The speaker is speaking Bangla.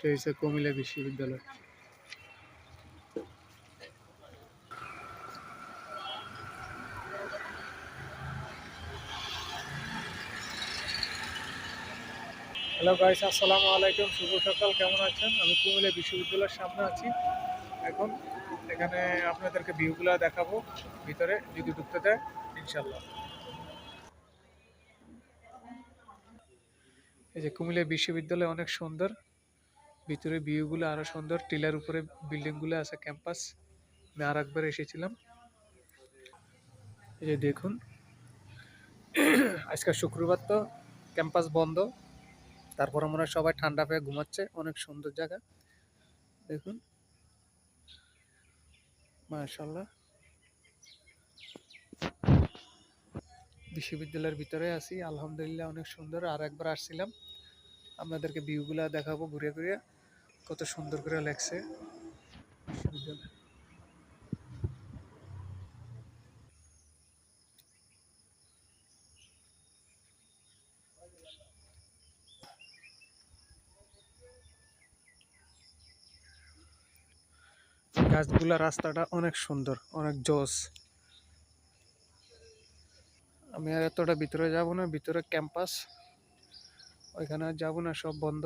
এটা হচ্ছে কুমিল্লা বিশ্ববিদ্যালয়। হ্যালো গাইস, আসসালামু আলাইকুম, শুভ সকাল। কেমন আছেন? আমি কুমিল্লা বিশ্ববিদ্যালয়ের সামনে আছি এখন। এখানে আপনাদেরকে ভিউগুলো দেখাবো ভিতরে, যদি ঢুকতে দেয় ইনশাল্লাহ। এই যে কুমিল্লা বিশ্ববিদ্যালয় অনেক সুন্দর, ভিতরে ভিউগুলো আরো সুন্দর। টিলার উপরে বিল্ডিংগুলো আছে, ক্যাম্পাস। আমি আর একবার এসেছিলাম। এই যে দেখুন, আজকে শুক্রবার তো ক্যাম্পাস বন্ধ, তারপরে মনে হয় সবাই ঠান্ডা পেয়ে ঘুমাচ্ছে। অনেক সুন্দর জায়গা দেখুন, মাশাআল্লাহ। বিশ্ববিদ্যালয়ের ভিতরে আছি, আলহামদুলিল্লাহ অনেক সুন্দর। আর একবার আসছিলাম, আপনাদেরকে ভিউগুলা দেখাবো ঘুরে ঘুরে, কত সুন্দর করে লাগছে বিশ্ববিদ্যালয়। গাছগুলা, রাস্তাটা অনেক সুন্দর, অনেক জোস। আমি আর এতটা ভিতরে যাব না, ভিতরে ক্যাম্পাস, ওইখানে আর যাব না, সব বন্ধ।